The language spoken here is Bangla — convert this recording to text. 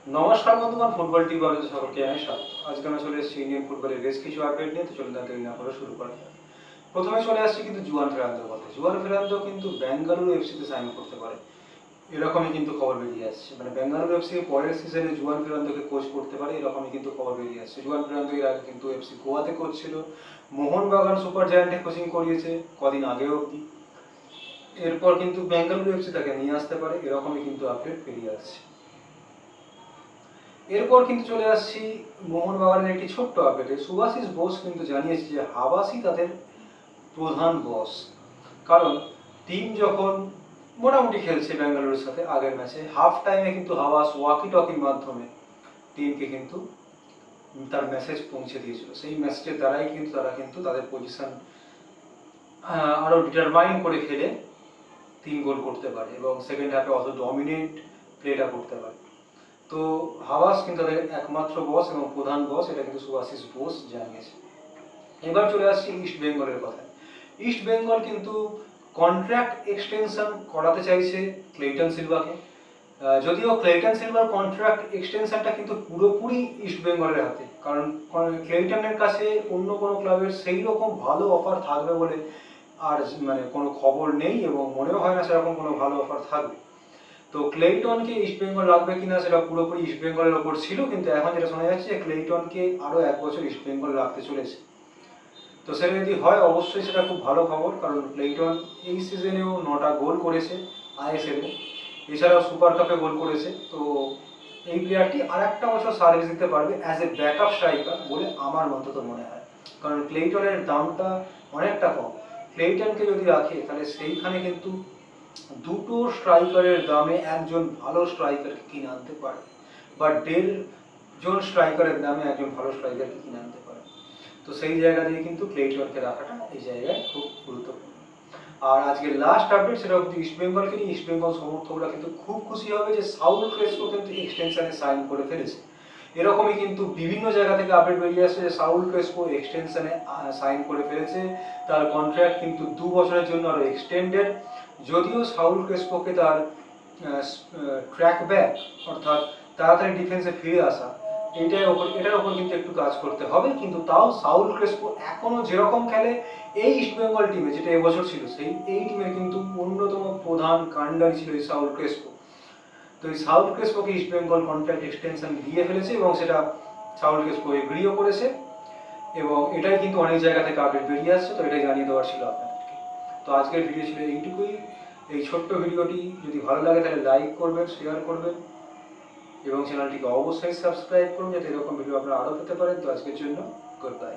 নমস্কার বন্ধুগণ, ফুটবল টিভি আলোচনা সকলকে জানাই স্বাগত। আজকে আমরা চলে এসেছি ইন্ডিয়ান ফুটবলের বেশ কিছু আপডেট নিয়ে। তো চলুন দেরি না করে শুরু করা যাক। প্রথমে চলে আসছে কিন্তু জুয়ান ফেরান্দোর কথা। জুয়ান ফেরান্দো কিন্তু বেঙ্গালুরু এফসিতে সাইন করতে পারে, এরকমই কিন্তু খবর বেরিয়ে আসছে। মানে বেঙ্গালুরু এফসি পরের সিজনে জুয়ান ফেরান্দোকে কোচ করতে পারে, এরকমই কিন্তু খবর বেরিয়ে আসছে। জুয়ান ফেরান্দো এর আগে কিন্তু এফসি গোয়াতে কোচ ছিল, মোহনবাগান সুপার জায়ান্টে কোচিং করিয়েছে কদিন আগেও অবধি। এরপর কিন্তু বেঙ্গালুরু এফসি তাকে নিয়ে আসতে পারে, এরকমই কিন্তু আপডেট বেরিয়ে আসছে। এরপর কিন্তু চলে আসছি মোহনবাগানের একটি ছোট্ট আপডেটে। সুভাশিস বোস কিন্তু জানিয়েছে যে হাবাসই তাদের প্রধান বস। কারণ টিম যখন মোটামুটি খেলছে বেঙ্গালুরুর সাথে আগের ম্যাচে, হাফ টাইমে কিন্তু হাবাস ওয়াকি টকির মাধ্যমে টিমকে কিন্তু তার মেসেজ পৌঁছে দিয়েছিল। সেই মেসেজের দ্বারাই কিন্তু তাদের পজিশন আরো ডিটারমাইন করে খেলে 3 গোল করতে পারে এবং সেকেন্ড হাফে অত ডমিনেট প্লেটা করতে পারে। তো হাওয়াস কিন্তু তাদের একমাত্র বস এবং প্রধান বস, এটা কিন্তু সুভাশিস বোস জানিয়েছে। এবার চলে আসছি ইস্ট বেঙ্গলের কথায়। ইস্ট বেঙ্গল কিন্তু কন্ট্রাক্ট এক্সটেনশন করাতে চাইছে ক্লেটন সিলভাকে। যদিও ক্লেটন সিলভার কন্ট্রাক্ট এক্সটেনশনটা কিন্তু পুরোপুরি ইস্ট বেঙ্গলের হাতে, কারণ ক্লেটনের কাছে অন্য কোনো ক্লাবের সেই রকম ভালো অফার থাকবে বলে আর মানে কোনো খবর নেই এবং মনেও হয় না সেরকম কোনো ভালো অফার থাকবে। তো ক্লেইটনকে ইস্ট বেঙ্গল রাখবে কিনা সেটা পুরোপুরি ইস্ট বেঙ্গলের ওপর ছিল, কিন্তু এখন যেটা শোনা যাচ্ছে যে ক্লেইটনকে আরও 1 বছর ইস্ট বেঙ্গল রাখতে চলেছে। তো সেটা যদি হয় অবশ্যই সেটা খুব ভালো খবর, কারণ ক্লেইটন এই সিজনেও 9টা গোল করেছে আইএসএলে, এছাড়াও সুপার কাপে গোল করেছে। তো এই প্লেয়ারটি আর একটা বছর সার্ভিস দিতে পারবে অ্যাজ এ ব্যাকআপ স্ট্রাইকার বলে আমার অন্তত মনে হয়, কারণ ক্লেইটনের দামটা অনেকটা কম। ক্লেইটনকে যদি রাখে তাহলে সেইখানে কিন্তু দুটো স্ট্রাইকারের দামে একজন ভালো স্ট্রাইকারকে কিনে আনতে পারে, বা 1.5 জন স্ট্রাইকারের দামে একজন ভালো স্ট্রাইকারকে কিনে আনতে পারে। তো সেই জায়গা দিয়ে কিন্তু ক্লেইটনকে রাখাটা এই জায়গায় খুব গুরুত্বপূর্ণ। আর আজকে লাস্ট আপডেট সেটা হচ্ছে ইস্ট বেঙ্গলকে নিয়ে। ইস্ট বেঙ্গল সমর্থকরা কিন্তু খুব খুশি হবে যে সাউল ক্রেসপো কিন্তু এক্সটেনশনে সাইন করে ফেলেছে। এরকমই কিন্তু বিভিন্ন জায়গা থেকে আপডেট বেরিয়ে আসছে যে সাউল ক্রেসপো এক্সটেনশনে সাইন করে ফেলেছে। তার কন্ট্রাক্ট কিন্তু 2 বছরের জন্য আরো এক্সটেন্ডেড। যদিও সাউল ক্রেসপোকে তার ট্র্যাক ব্যাক অর্থাৎ তাড়াতাড়ি ডিফেন্সে ফিরে আসা এটার উপর কিন্তু একটু কাজ করতে হবে, কিন্তু তাও সাউল ক্রেসপো এখনো যেরকম খেলে এই ইস্ট বেঙ্গল টিমে, যেটা এবছর ছিল এই টিমের কিন্তু অন্যতম প্রধান কাণ্ডারি ছিল এই সাউল ক্রেসপো। তো এই সাউল ক্রেসপোকে ইস্ট বেঙ্গল কন্ট্রাক্ট এক্সটেনশন দিয়ে ফেলেছে এবং সেটা সাউল ক্রেসপো এগ্রিও করেছে, এবং এটাই কিন্তু অনেক জায়গা থেকে আপডেট বেরিয়ে আসছে। তো এটাই জানিয়ে দেওয়ার ছিল আপনাদেরকে। তো আজকের ভিডিও ছিল এইটুকুই। এই ছোট্ট ভিডিওটি যদি ভালো লাগে তাহলে লাইক করবেন, শেয়ার করবেন এবং চ্যানেলটিকে অবশ্যই সাবস্ক্রাইব করুন যাতে এরকম ভিডিও আপনারা আরও পেতে পারেন। তো আজকের জন্য গুড বাই।